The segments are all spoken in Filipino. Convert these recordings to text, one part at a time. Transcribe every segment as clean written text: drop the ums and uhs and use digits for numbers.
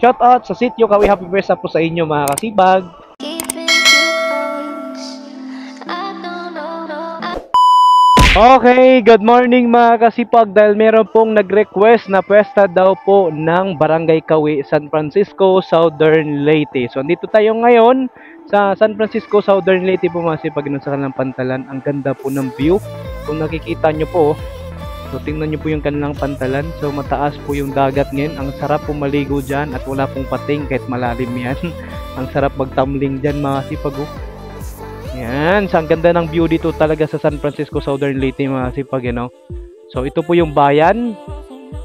Shout out sa sitio Kawi. Happy birthday po sa inyo mga kasipag. Okay, good morning mga kasipag. Dahil meron pong nag-request na pwesta daw po ng Barangay Kawi, San Francisco, Southern Leyte. So andito tayo ngayon sa San Francisco, Southern Leyte po mga kasipag, sa kanilang pantalan. Ang ganda po ng view. Kung nakikita nyo po, so tingnan nyo po yung kanilang pantalan. So mataas po yung dagat ngayon. Ang sarap po maligo dyan at wala pong pating kahit malalim yan. Ang sarap magtumbling dyan mga kasipag. Yan, so ang ganda ng view dito talaga sa San Francisco, Southern Leyte mga kasipag, So ito po yung bayan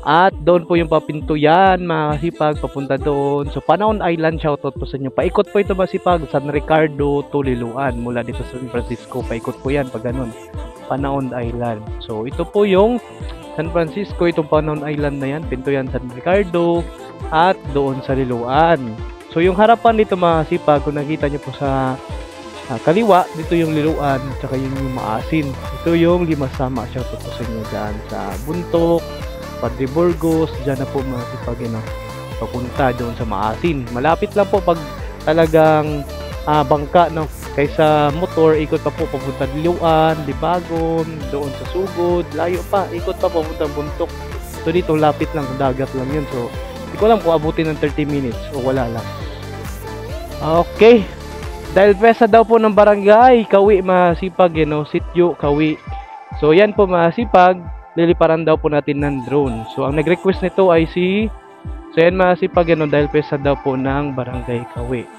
at doon po yung papintuyan mga kasipag, papunta doon. So Panaon Island, shoutout po sa inyo. Paikot po ito mga kasipag, San Ricardo to Liloan, mula dito sa San Francisco. Paikot po yan pag ganun, Panaon Island. So ito po yung San Francisco, itong Panaon Island na yan, pintuyan San Ricardo at doon sa Liloan. So yung harapan dito mga kasipag, kung nakita nyo po sa kaliwa, dito yung Liloan, tsaka yung Maasin. Ito yung Limasama. Shoutout po sa inyo dyan sa Buntok, Padre Burgos, dyan na po mga kasipag, papunta doon sa Maasin. Malapit lang po pag talagang bangka, kaysa motor, ikot pa po papunta Liloan, Libagon, doon sa Sugod, layo pa, ikot pa papunta Buntok. So dito lapit lang, dagat lang yun. So hindi ko lang po abutin ng 30 minutes o wala lang. Okay, dahil pesa daw po ng Barangay Kawi mga kasipag, sitio Kawi. So yan po mga kasipag, liliparan daw po natin ng drone. So ang nag-request nito ay so yan mga kasipag, dahil pesa daw po ng Barangay Kawi.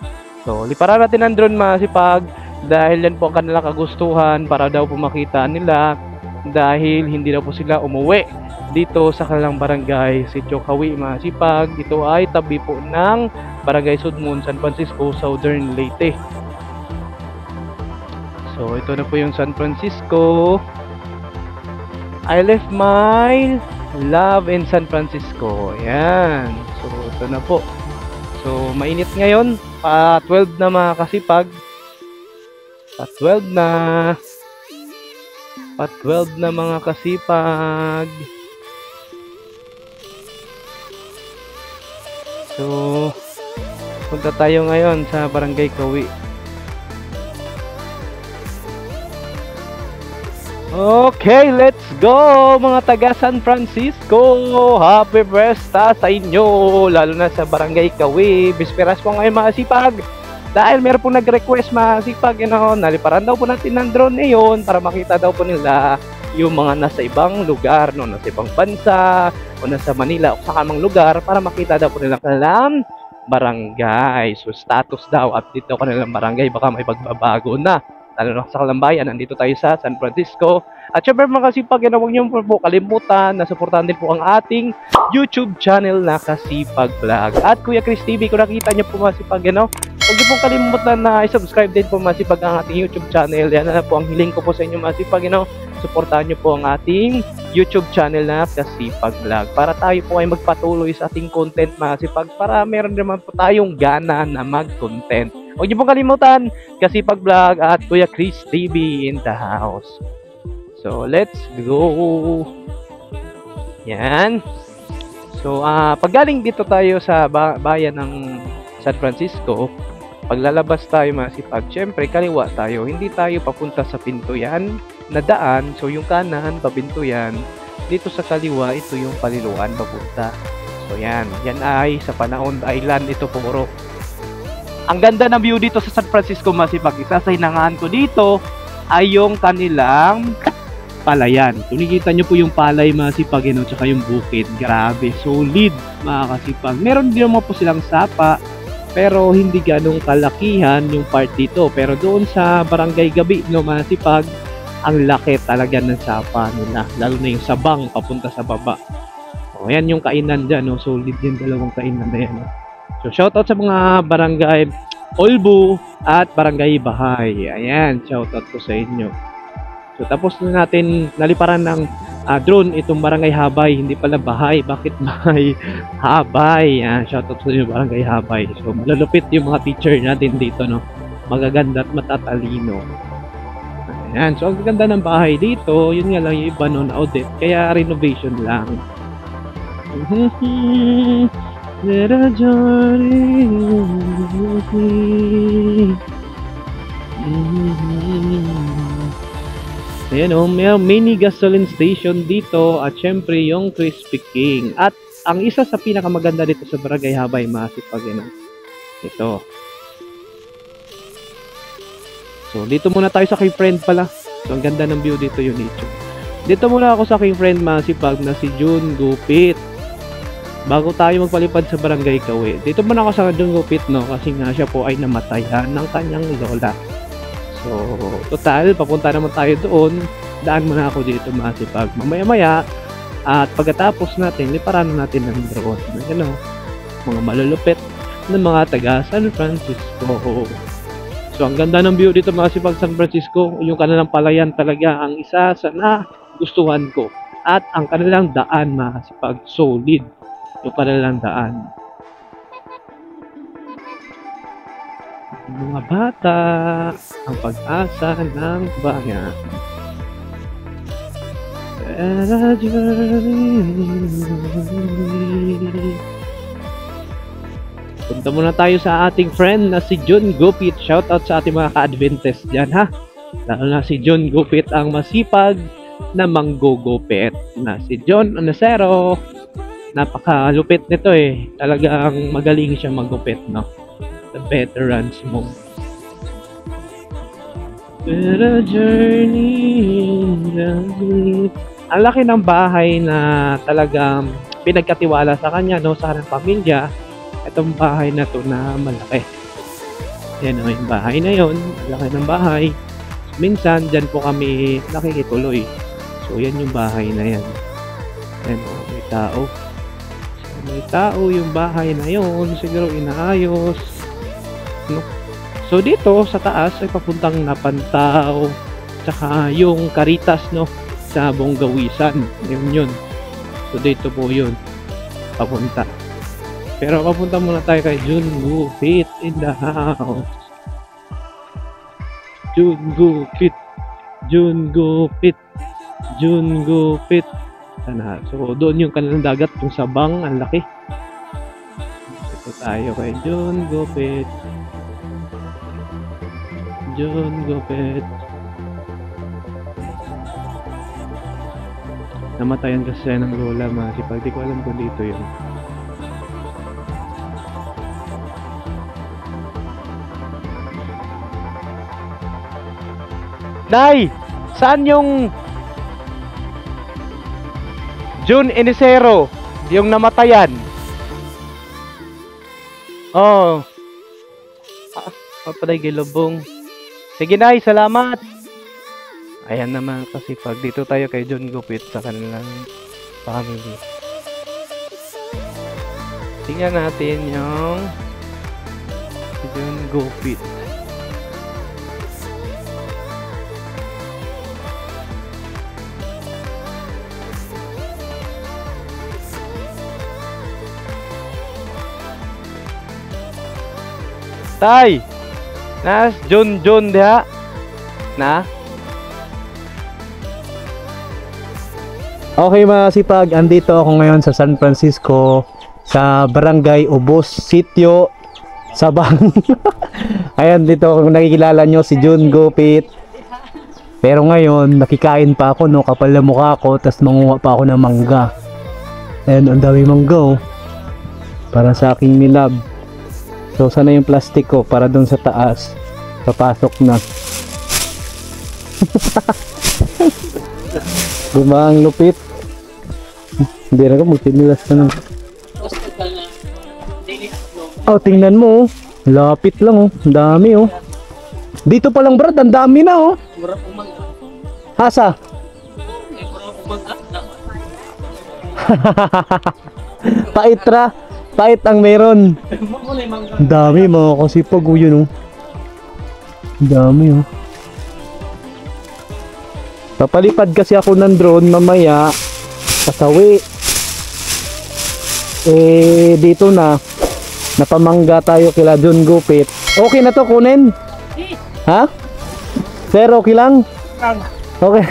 So liparan natin ng drone mga kasipag, dahil yan po ang kanilang kagustuhan, para daw po makita nila, dahil hindi daw po sila umuwi dito sa kanilang barangay, sitio Kawi mga kasipag. Ito ay tabi po ng Barangay Sudmon, San Francisco, Southern Leyte. So ito na po yung San Francisco. I left my love in San Francisco. Yan. So ito na po. So mainit ngayon. Pa 12 na mga kasipag. Pa 12 na. Pa 12 na mga kasipag. So punta tayo ngayon sa Barangay Kawi. Okay, let's go mga taga San Francisco. Happy birthday sa inyo, lalo na sa Barangay Kawi. Bisperas po ngayon mga kasipag, dahil meron po nag-request mga kasipag, naliparan daw po natin ng drone ngayon para makita daw po nila yung mga nasa ibang lugar, nasa ibang bansa o nasa Manila o sa kamang lugar, para makita daw po nila kanilang barangay. So status daw, update daw kanilang barangay, baka may pagbabago na. Lalo na sa Kalambayan, nandito tayo sa San Francisco. At syempre mga kasipag, huwag niyo po kalimutan na suportahan din po ang ating YouTube channel na Kasipag Vlog. At Kuya Chris TV, kung nakita niyo po mga kasipag, huwag niyo po kalimutan na i-subscribe din po mga kasipag ang ating YouTube channel. Yan na po ang hiling ko po sa inyo mga kasipag, suportahan niyo po ang ating YouTube channel na Kasipag Vlog, para tayo po ay magpatuloy sa ating content mga kasipag, para meron naman po tayong gana na mag-content. Huwag niyo pong kalimutan, Kasipag Vlog at Kuya Chris TV in the house. So, let's go! Yan. So, paggaling dito tayo sa bayan ng San Francisco, paglalabas tayo mga kasipag, syempre kaliwa tayo. Hindi tayo papunta sa pintuyan na daan. So, yung kanan, papintuyan. Dito sa kaliwa, ito yung Paliloan papunta. So, yan. Yan ay sa Panaon Island. Ito puro. Ang ganda ng view dito sa San Francisco masipag. Isa sa hinangaan ko dito ay yung kanilang palayan. Kung nakikita nyo po yung palay masipag, tsaka yung bukid. Grabe, solid mga kasipag. Meron din naman po silang sapa, pero hindi ganong kalakihan yung part dito. Pero doon sa Barangay Gabi, masipag, ang laki talaga ng sapa nila. Lalo na yung sabang papunta sa baba. O, yan yung kainan dyan. Solid yung dalawang kainan na yan. So, shoutout sa mga Barangay Olbu at Barangay Bahay. Ayan, shoutout ko sa inyo. So, tapos na natin naliparan ng drone itong Barangay Habay. Hindi pala Bahay. Bakit Bahay? Habay. Ayan, shoutout sa inyo, Barangay Habay. So, malalupit yung mga teacher natin dito, magaganda at matatalino. Ayan, so ang ganda ng bahay dito. Yun nga lang yung iba audit. Kaya renovation lang. Let a journey with me. Ayan o, may mini gasoline station dito at syempre yung Crispy King. At ang isa sa pinakamaganda dito sa Barangay Habay Masipag yan. Ito. So dito muna tayo sa kay friend pala. So ang ganda ng view dito yung nature. Dito muna ako sa kay friend Masipag na si June Gupit. Bago tayo magpalipad sa Barangay Kawi. Dito muna ako sa June Gupit, no, kasi nga siya po ay namatayan ng kanyang lola. So, total, papunta naman tayo doon. Daan muna ako dito Masipag. Mamaya-maya, at pagkatapos natin, liparan natin ng drone. Ano, mga malulupit ng mga taga San Francisco. So, ang ganda ng view dito Masipag San Francisco. Yung kanilang palayan talaga ang isa sa nagustuhan ko. At ang kanilang daan Masipag, solid. Yung kanilang daan. Mga bata, ang pag-asa ng bayan. Punta muna tayo sa ating friend na si June Gupit. Shoutout sa ating mga ka-Adventist dyan, ha? Lalo na si June Gupit, ang masipag na manggugupit. Na si John Anacero. Napakalupit nito eh. Talagang magaling siya maggupit, no? The veterans mo. Pero journey. Ang laki ng bahay na talagang pinagkatiwala sa kanya, no? Sa kanyang pamilya. Itong bahay na to na malaki. Yan o, yung bahay na yon. Laki ng bahay. Minsan, dyan po kami nakikituloy. So, yan yung bahay na yan. Yan o, may tao. May tao yung bahay na yon, siguro inaayos, no? So dito sa taas ay papuntang Napantaw, tsaka yung Caritas, no, sa Bonggawisan, yun. So dito po yun papunta. Pero papunta muna tayo kay June Gupit in the house. June Gupit, June Gupit, June Gupit. So doon yung kanilang dagat, yung Sabang, ang laki. Ito tayo kay June Gupit. June Gupit. Namatayan kasi ng lola Masipag. Di ko alam kung dito yun. Nay! Saan yung June Anacero, yung namatayan? Oh. Papaday Gilobong. Sige Nay, salamat. Ayan naman kasi pag dito tayo kay June Gupit sa kanilang family. Tingnan natin yung June Gupit. Tay! Nas June diha. Na? Okay mga sipag, andito ako ngayon sa San Francisco sa Barangay Ubos, Sitio Sabang. Ayan, dito kung nakikilala nyo si June Gupit. Pero ngayon, nakikain pa ako, no, kapal na mukha ko, tas manguha pa ako ng mangga. Ayan, ang dami mangga, oh, para sa aking nilab. So sana yung plastic ko para doon sa taas. Papasok na. Gumaang lupit. Hindi na ka magtinilas na lang. Oh, tingnan mo, oh. Lapit lang, oh. Ang dami, oh. Dito pa lang, Brad, ang dami na, oh. Asa? Paitra. Pait ang meron. Ang dami mga kasipag, oh, yun, oh. Ang dami, oh. Papalipad kasi ako ng drone mamaya kasawi. Dito na napamangga tayo kila June Gupit. Okay na to, kunin? Ha? Sir, okay lang? Okay.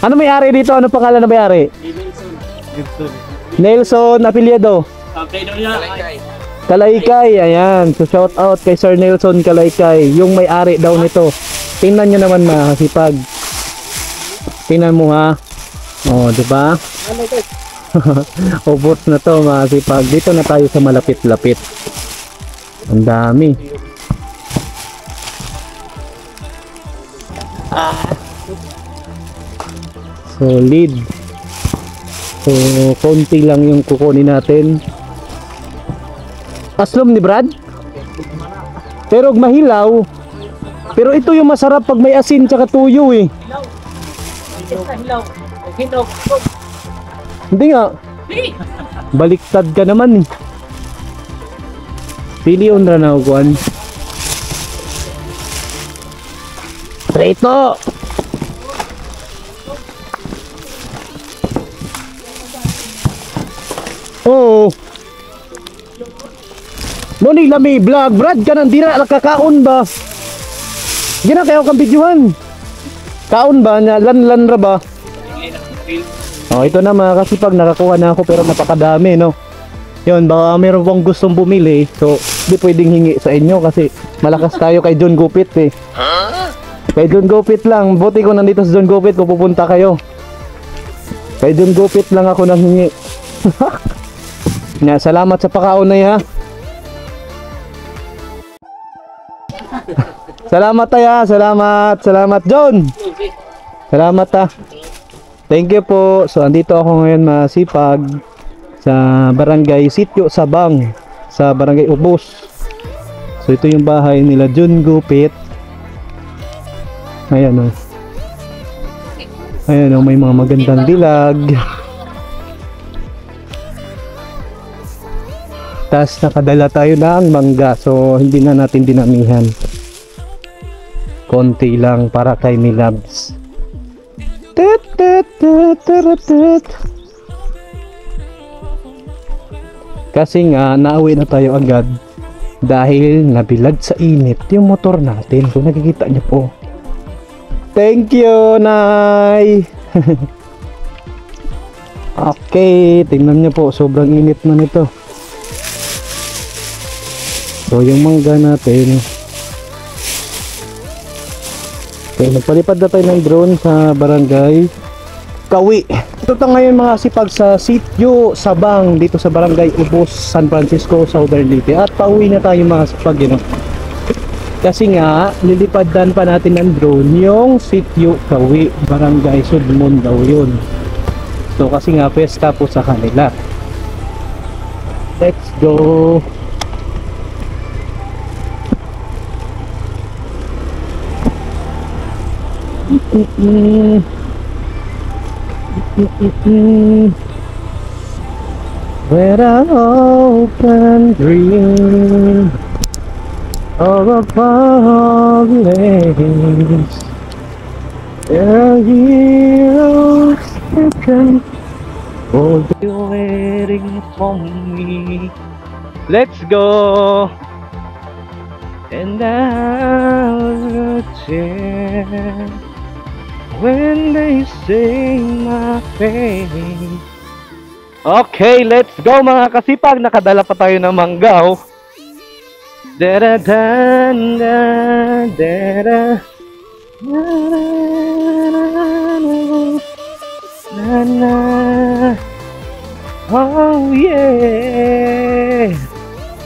Ano may-ari dito? Ano pangalan na may-ari? Nelson apelyido. Kalaykay, ayan. So shout out kay Sir Nelson Kalaykay, yung may-ari daw nito. Tingnan nyo naman mga kasipag. Tingnan mo ha. Oh, di ba? Ubos na to mga kasipag. Dito na tayo sa malapit-lapit. Ang dami. Solid. So, konti lang yung kukunin natin. Aslom ni Brad? Pero mahilaw. Pero ito yung masarap pag may asin tsaka tuyo eh. Hindi nga. Baliktad ka naman eh. Pili on na kuan. Preto. Oo. Noni lami vlog, Brad ka nang dira nakakaon ba? Gina kayo kang videohan. Kaon ba nya lan ra ba? Oh, ito na mga kasipag nakakuha na ako pero napakadami no. Yun, baka meron pong gustong bumili. So, di pwedeng hingi sa inyo kasi malakas tayo kay John Gupit eh. Kay John Gupit lang. Buti ko nandito sa John Gupit kung pupunta kayo. Kay John Gupit lang ako nang hingi. Na, salamat sa pakaon na ha. Salamat tayo, salamat. Salamat John. Salamat ha. Thank you po. So, andito ako ngayon masipag sa Barangay Sitio Sabang, sa Barangay Ubos. So ito yung bahay nila John Gupit. Ayan o. Ayan o, may mga magandang dilag. Tas nakadala tayo ng mangga. So hindi na natin dinamihan. Konti lang para kay Milabs. Kasi nga nauwi na tayo agad dahil nabilad sa init yung motor natin. Kung nakikita niyo po. Thank you, Nay. Okay, tingnan niyo po, sobrang init na nito. So yung mangga natin. Okay, nagpalipad na tayo ng drone sa Barangay Kawi. Ito ta ngayon mga sipag sa Sitio Sabang dito sa Barangay Ubos, San Francisco, Southern Leyte. At pauwi na tayo mga sipag yun. Kasi nga lilipadan pa natin ng drone yung Sitio Kawi, Barangay Sudmon daw yun. So kasi nga pesta po sa kanila. Let's go. Where I open dream of a far place, there are heroes who can hold you waiting for me. Let's go. And I'll return when they sing my fame. Okay, let's go mga kasipag. Nakadala pa tayo ng manggaw. Oh yeah,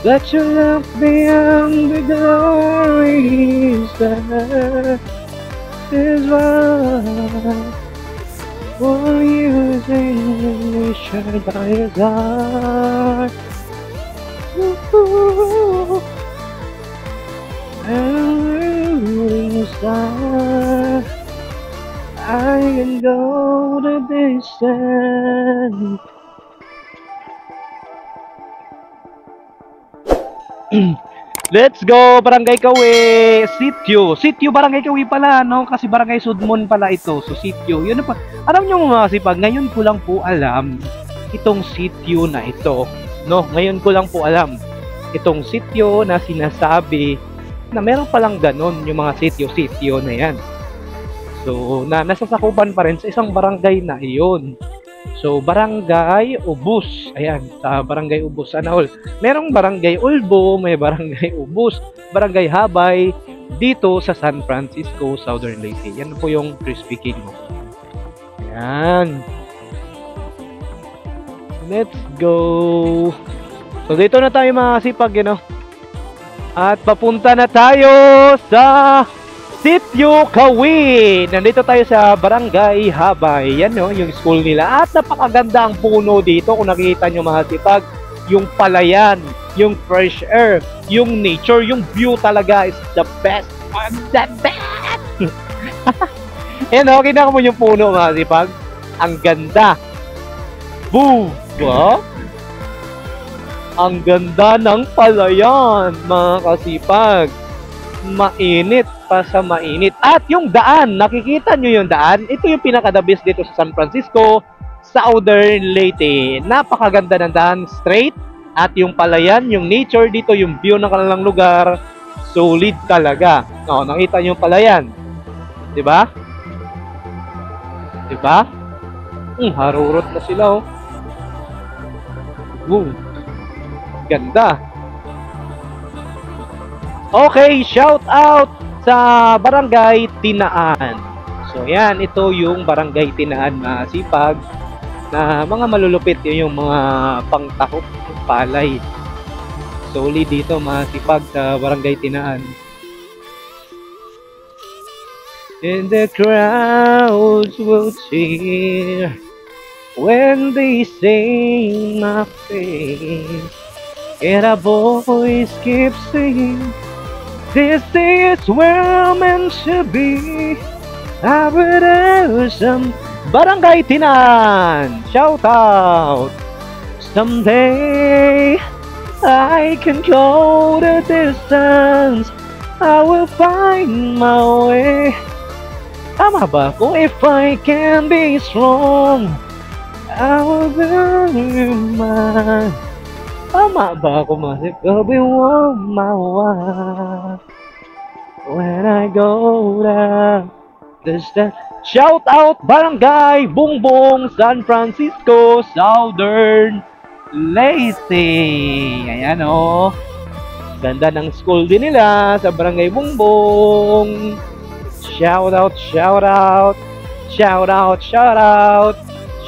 that you love beyond the glories, that is why for you sing shine by your side. And star, I can go the distance. Let's go, Barangay Kawi, Sitio. Sitio Barangay Kawi pala, no? Kasi Barangay Sudmon pala ito. So, Sitio. Yun na pa. Alam nyo mga kasipag, ngayon ko lang po alam itong sitio na ito. No? Ngayon ko lang po alam itong sitio na sinasabi na meron palang ganon yung mga sitio-sitio na yan. So, nasasakupan pa rin sa isang barangay na iyon. So, Barangay Ubus. Ayan, sa Barangay Ubus. Sana all. Merong Barangay Ulbo, may Barangay Ubus, Barangay Habay, dito sa San Francisco, Southern Leyte. Yan po yung Crispy King mo. Ayan. Let's go. So, dito na tayo mga kasipag, At papunta na tayo sa Sitio Kawin. Nandito tayo sa Barangay Habay. Yan yung school nila. At napakaganda ang puno dito. Kung nakikita nyo mga sipag, yung palayan, yung fresh air, yung nature, yung view talaga is the best. The best! Kinaka mo yung puno mga sipag. Ang ganda. Boom! Wow! Ang ganda ng palayan mga kasipag. Mainit pa sa mainit. At yung daan, nakikita nyo yung daan? Ito yung pinaka-the best dito sa San Francisco, Southern Leyte. Napakaganda ng daan, straight. At yung palayan, yung nature dito, yung view ng kanilang lugar, solid talaga. Nakita nyo yung palayan. Diba? Diba? Harurot na sila, Ganda. Okay, shout out sa Barangay Tinaan. So yan, ito yung Barangay Tinaan na sipag na mga malulupit yung mga pangtakop ng palay. Solid dito mga sipag sa Barangay Tinaan. And the crowds will cheer when they sing my face. And a voice keeps singing, this is where I'm meant to be. I would have some Barangay Tinaan. Shout out. Someday I can go the distance. I will find my way. Tama ba ako? If I can be strong, I will be mine. Tama ba ako masip? I'll be warm my wife when I go down the stairs. Shout out Barangay Bungbong, San Francisco, Southern Leyte. Ayan ganda ng school din nila sa Barangay Bungbong. Shout out, shout out, shout out, shout out,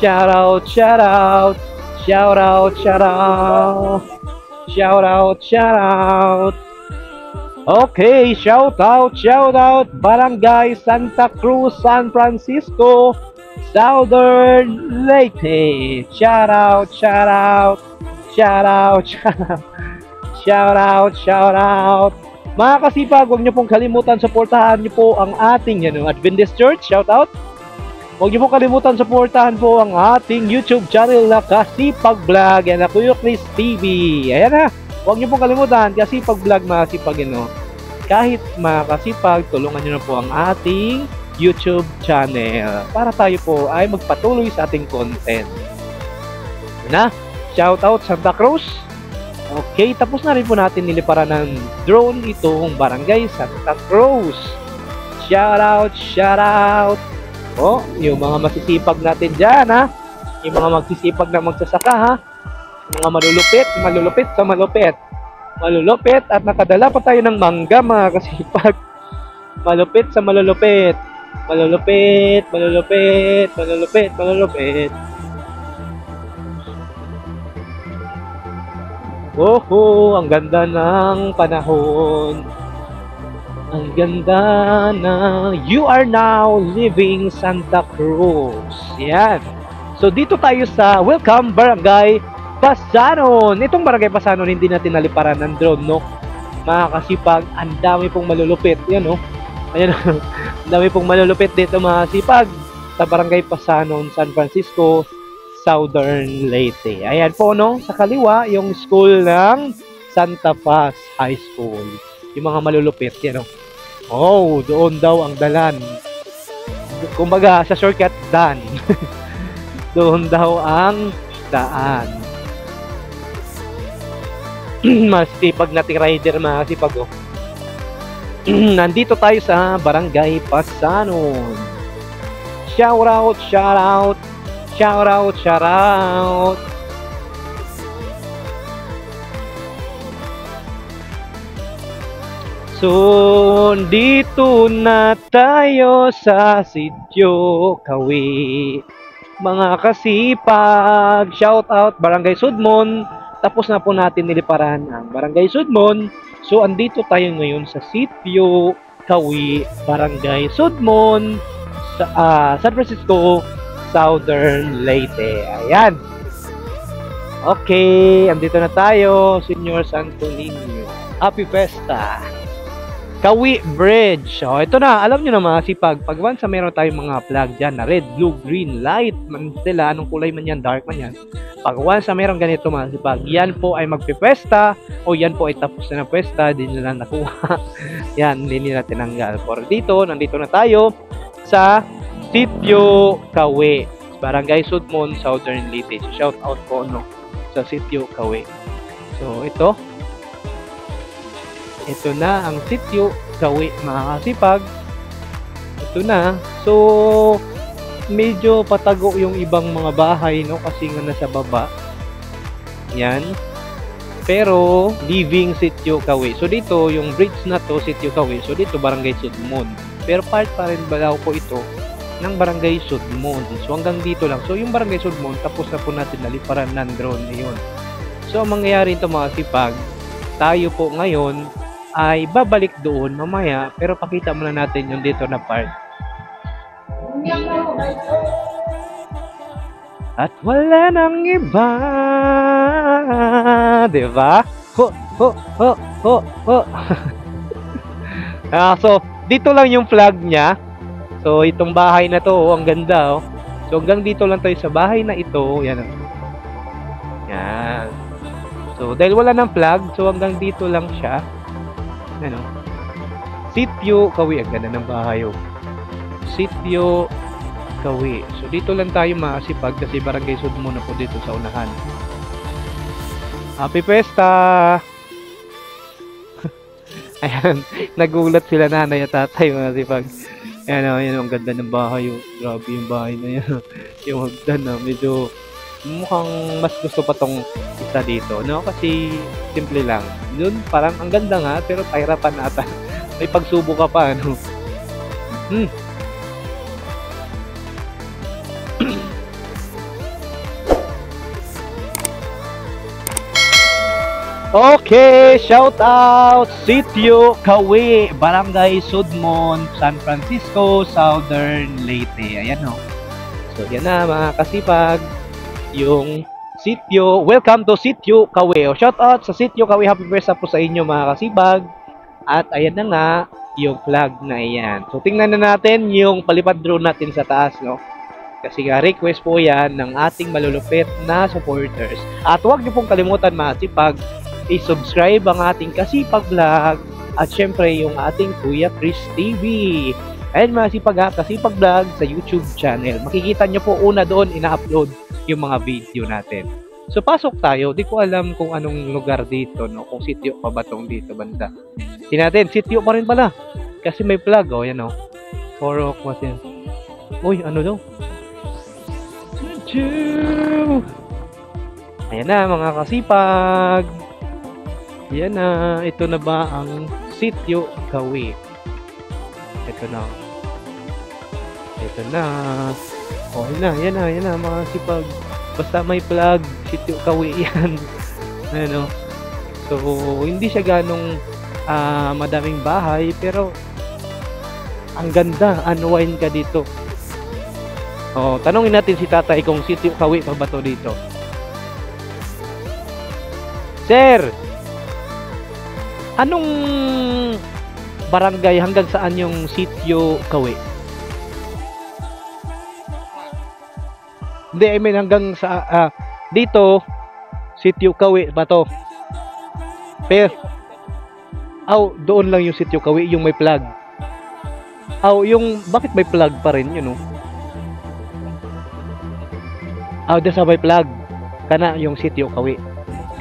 shout out, shout out. Shout out, shout out. Shout out, shout out. Okay, shout out Barangay Santa Cruz, San Francisco, Southern Leyte. Shout out, shout out. Shout out, shout out. Shout out, shout out. Mga kasipag, huwag niyo pong kalimutan supportahan niyo po ang ating Adventist Church. Shout out. Huwag niyo po kalimutan supportahan po ang ating YouTube channel na Kasipag Vlog and Kuya Chris TV. Ayan na. Huwag niyo po kalimutan Kasipag Vlog mga kasipag. Kahit mga kasipag, tulungan niyo na po ang ating YouTube channel para tayo po ay magpatuloy sa ating content. Shout out Santa Cruz. Okay, tapos na rin po natin niliparan ng drone itong Barangay Santa Cruz. Shout out, shout out. Yung mga masisipag natin dyan, yung mga magsisipag na magsasaka, mga malulupit sa malupit. Malulupit at nakadala pa tayo ng mangga mga kasipag. Malupit sa malulupit. Malulupit, malulupit, malulupit, malulupit. Ang ganda ng panahon. Ang ganda na you are now living Santa Cruz. Yan. So dito tayo sa Welcome Barangay Pasanon. Itong Barangay Pasanon hindi natin naliparan ng drone, Mga kasipag, ang dami pong malulupit. Yan, Ayan, ang dami pong malulupit dito mga kasipag sa Barangay Pasanon, San Francisco, Southern Leyte. Ayan po, sa kaliwa, yung school ng Santa Paz High School. Yung mga malulupit, yan, doon daw ang dalan. Kumbaga, sa shortcut, daan. Doon daw ang daan. Masipag nating rider, mga sipag, Nandito tayo sa Barangay Pasanon. Shout out, shout out, Shout out, shout out. So, dito na tayo sa Sitio Kawi. Mga kasipag, shout out Barangay Sudmon. Tapos na po natin niliparan ang Barangay Sudmon. So, andito tayo ngayon sa Sitio Kawi, Barangay Sudmon, sa San Francisco, Southern Leyte. Ayan. Okay, andito na tayo, Senyor Santo Niño. Happy Festa! Kawi Bridge. So, ito na. Alam nyo na mga sipag. Pag once meron tayong mga flag dyan na red, blue, green, light, man sila, anong kulay man yan, dark man yan. Pag once meron ganito mga sipag, yan po ay magpipesta o yan po ay tapos na ng pesta, di nila nakuha. Yan, hindi nila tinanggal. For dito, nandito na tayo sa Sitio Kawi, Barangay Sudmon, Southern Leyte. So, shout out po no, sa Sitio Kawi. So, ito na ang Sitio Kawi, mga kasipag. Ito na. So, medyo patago yung ibang mga bahay, no? Kasi nga nasa baba. Yan. Pero, living Sitio Kawi. So, dito, yung bridge na to, Sitio Kawi. So, dito, Barangay Sudmon. Pero, part pa rin ba po ito ng Barangay Sudmon. So, hanggang dito lang. So, yung Barangay Sudmon, tapos na po natin naliparan ng drone na yun. So, ang mangyayari ito, mga kasipag, tayo po ngayon ay babalik doon mamaya, pero pakita muna natin yung dito na part. At wala nang iba, diba? Ho, ho, ho, ho, ho. So, dito lang yung flag niya. So, itong bahay na to, ang ganda, oh. So, hanggang dito lang tayo sa bahay na ito. Yan. Yan. So, dahil wala ng flag, so hanggang dito lang siya. Ano? Sitio Kawi. Ang ganda ng bahay, oh. Sitio Kawi. So, dito lang tayo makasipag kasi Barangay Sudmon na po dito sa unahan. Happy Festa! Ayan. Nagulat sila nanay at tatay, mga sipag. Ayan, oh, yan, ang ganda ng bahay, oh. Grabe yung bahay na yan. Yung hagdan, oh. Medyo mukhang mas gusto pa tong isa dito, no? Kasi simple lang. Doon parang ang ganda nga, pero pahirapan ata. May pagsubo ka pa, ano? Okay, shout out Sitio Kawi, Barangay Sudmon, San Francisco, Southern Leyte. Ayan, no? So, yan na mga kasipag. Yung Sitio, welcome to Sitio Kawi. O, shout out sa Sitio Kawi. Happy birthday po sa inyo mga kasibag. At ayan na nga yung flag na iyan. So tingnan na natin yung palipad drone natin sa taas, no? Kasi nga request po yan ng ating malulupit na supporters. At huwag niyo pong kalimutan mga kasipag, i-subscribe ang ating Kasipag Vlog at syempre yung ating Kuya Chris TV. Ayan mga kasipag, Kasipag Vlog sa YouTube channel. Makikita nyo po una doon ina-upload yung mga video natin. So pasok tayo, di ko alam kung anong lugar dito, no? Kung sitio pa ba tong dito banda. Natin, sitio pa rin pala. Kasi may flag, oh, yan, oh. Porok, what yan? Uy, ano daw? Ayan na mga kasipag. Ayan na, ito na ba ang Sitio Kawi? Ito na. Ito na. Oh, yan na mga kasipag. Basta may flag, Sitio Kawi yan. Ano? So, hindi siya ganong madaming bahay, pero ang ganda, unwind ka dito. Oh, tanongin natin si tatay kung Sitio Kawi pa ba to dito. Sir, anong barangay, hanggang saan yung Sitio Kawi? Hindi, I mean hanggang sa dito Sitio Kawi ba to? Pero doon lang yung Sitio Kawi, yung may flag. Yung bakit may flag pa rin yun, no? Doon sa may flag. Kana yung Sitio Kawi.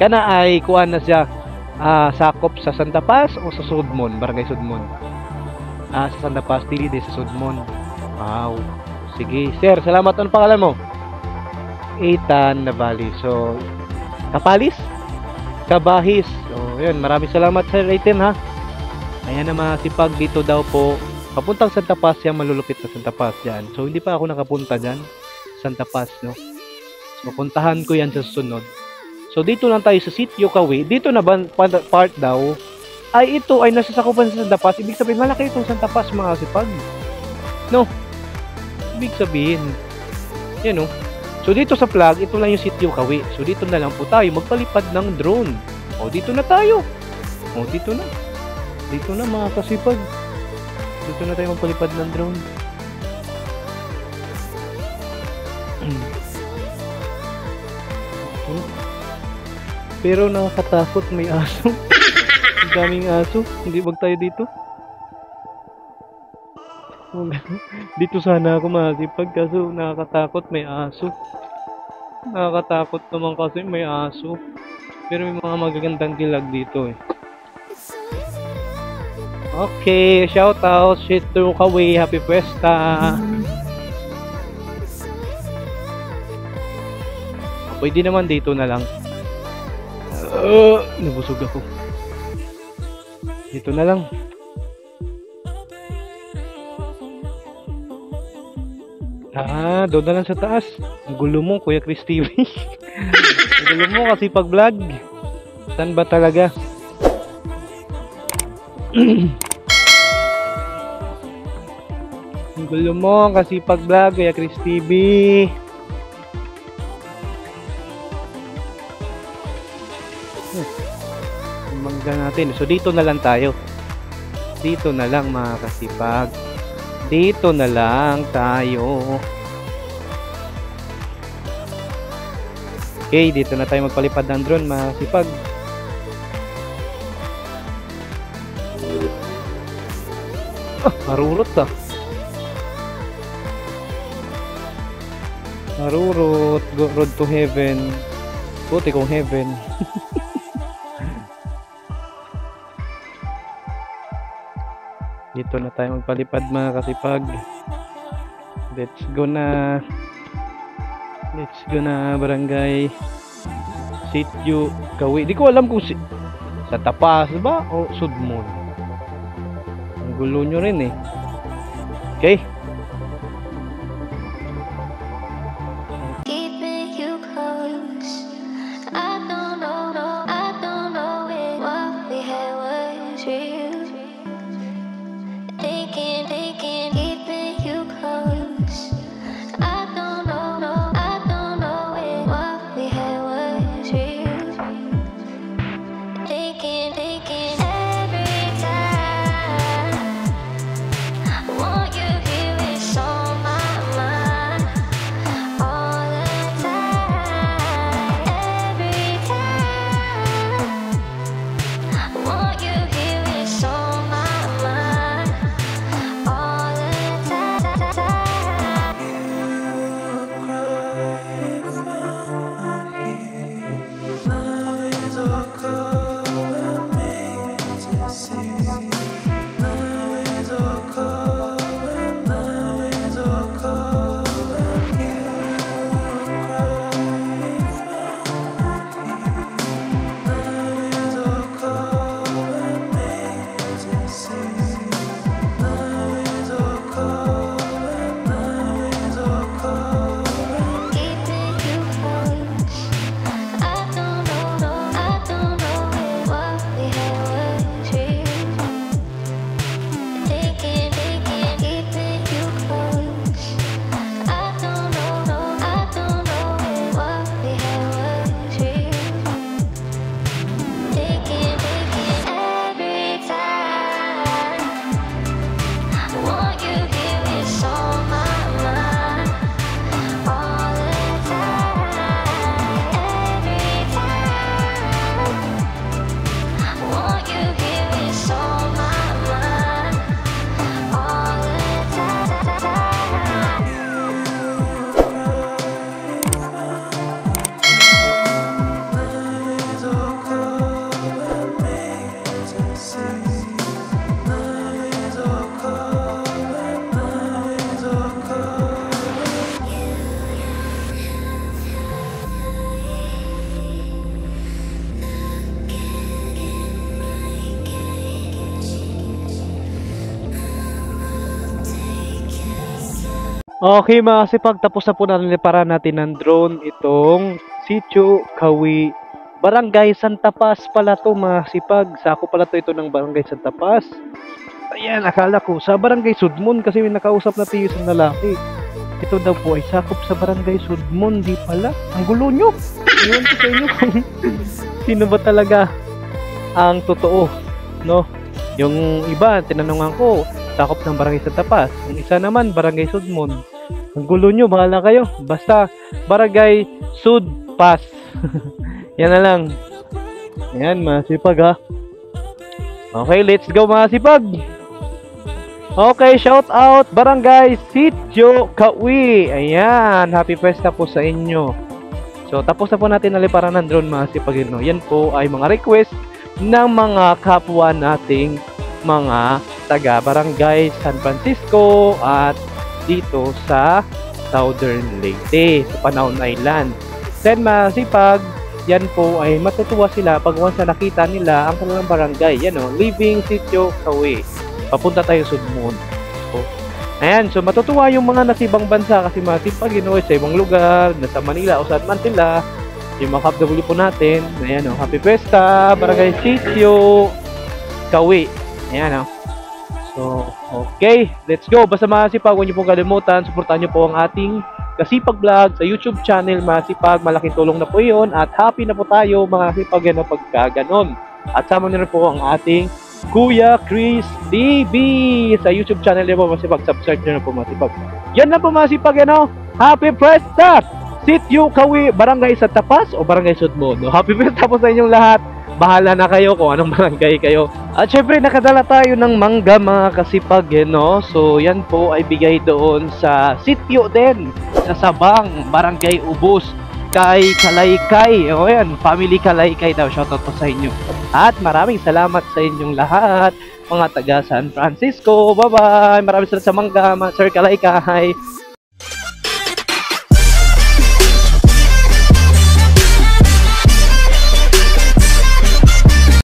Kana ay kuan na siya sakop sa Santa Paz o sa Sudmon, Barangay Sudmon. Sa Santa Paz, dili sa Sudmon. Wow. Sige, sir, salamat. Ano pangalan mo? Eitan na Valley. So, Kapalis? Kabahis. So, yun. Maraming salamat Sir Eitan ha. Ayan na mga sipag dito daw po. Papuntang Santa Paz yung malulupit na Santa Paz dyan. So, hindi pa ako nakapunta dyan. Santa Paz, no? So, puntahan ko yan sa susunod. So, dito lang tayo sa Sitio Kawi. Dito na part daw, ay ito ay nasasakupan sa Santa Paz. Ibig sabihin, malaki itong Santa Paz, mga sipag. No? Ibig sabihin, yan, no? So, dito sa flag, ito lang yung Sitio Kawi. So, dito na lang po tayo magpalipad ng drone. O, dito na tayo. O, dito na. Dito na, mga kasipag. Dito na tayo magpalipad ng drone. Pero nakakatakot, may aso. Ang daming aso. Hindi wag tayo dito. Dito sana ako masipag kaso nakakatakot, may aso. Nakakatakot naman kasi may aso. Pero may mga magagandang dilag dito eh. Okay, shout out Sitio Kawi, happy Fiesta. Pwede naman dito na lang. Nabusog ako. Dito na lang. Doon na lang sa taas. Ang gulo mo, Kuya Chris TV. Ang gulo mo kasi pag vlog. Saan ba talaga? Ang gulo mo kasi pag vlog, Kuya Chris TV. Mangga natin. So dito na lang tayo. Dito na lang mga kasipag. Dito na lang tayo. Okay, dito na tayo magpalipad ng drone mga kasipag. Marurot ah. Marurot. Road to heaven. Buti kong heaven. Dito na tayo magpalipad mga kasipag. Let's go na. Let's go na barangay Sitio Kawi. Di ko alam kung sa Tapas ba o Sudmon. Ang gulo nyo rin eh. Okay. Won't you hear Okay mga kasipag, tapos na po natin para natin ng drone itong Sitio Kawi, Barangay Santa Paz pala to mga kasipag. Sako pala to ito ng Barangay Santa Paz. Ayan, akala ko sa Barangay Sudmon kasi may nakausap na tayo isang lalaki. Ito daw po ay sakop sa Barangay Sudmon, di pala. Ang gulo nyo. Iwan ko sa inyo kung sino ba talaga ang totoo, no? Yung iba, tinanungan ko, sakop ng Barangay Santa Paz. Yung isa naman, Barangay Sudmon. Ang gulo nyo, bahala kayo. Basta, Barangay Sud Paz. Yan na lang. Yan, masipag ha. Okay, let's go mga sipag. Okay, shout out Barangay Sitio Kawi. Ayan, happy festa po sa inyo. So, tapos na po natin naliparan ng drone mga sipag. No? Yan po ay mga request ng mga kapwa nating mga taga Barangay San Francisco at dito sa Southern Leyte, sa Panaon Island. Then masipag, yan po ay matutuwa sila pag once na nakita nila ang kanilang barangay. Yan o, Living Sitio Kawi. Papunta tayo sa Sudmon. So, ayan, so matutuwa yung mga nasa ibang bansa kasi masipag, sa ibang lugar, nasa Manila o saan man sila. Yung mga KFW po natin. Ayan o, Happy Festa, Barangay Sitio Kawi. Ayan o. So, okay, let's go. Basta masipag, huwag niyo pong kalimutan, supportan niyo po ang ating Kasipag Vlog sa YouTube channel, masipag, malaking tulong na po yun. At happy na po tayo mga kasipag yan pagka ganon. At sama niyo po ang ating Kuya Chris TV sa YouTube channel niyo po masipag, subscribe niyo na po masipag. Yan na po masipag yan o. Happy Festa! Sitio Kawi, Barangay Santa Paz o Barangay Sudmon. No? Happy Festa po sa inyong lahat. Bahala na kayo kung anong barangay kayo. At syempre nakadala tayo ng mangga mga kasipag, no? So yan po ay bigay doon sa sitio din, sa Sabang, Barangay Ubos, kay Kalaykay. O yan, Family Kalaykay daw, shoutout po sa inyo. At maraming salamat sa inyong lahat, mga taga San Francisco. Bye bye. Maraming salamat sa mangga, Sir Kalaykay.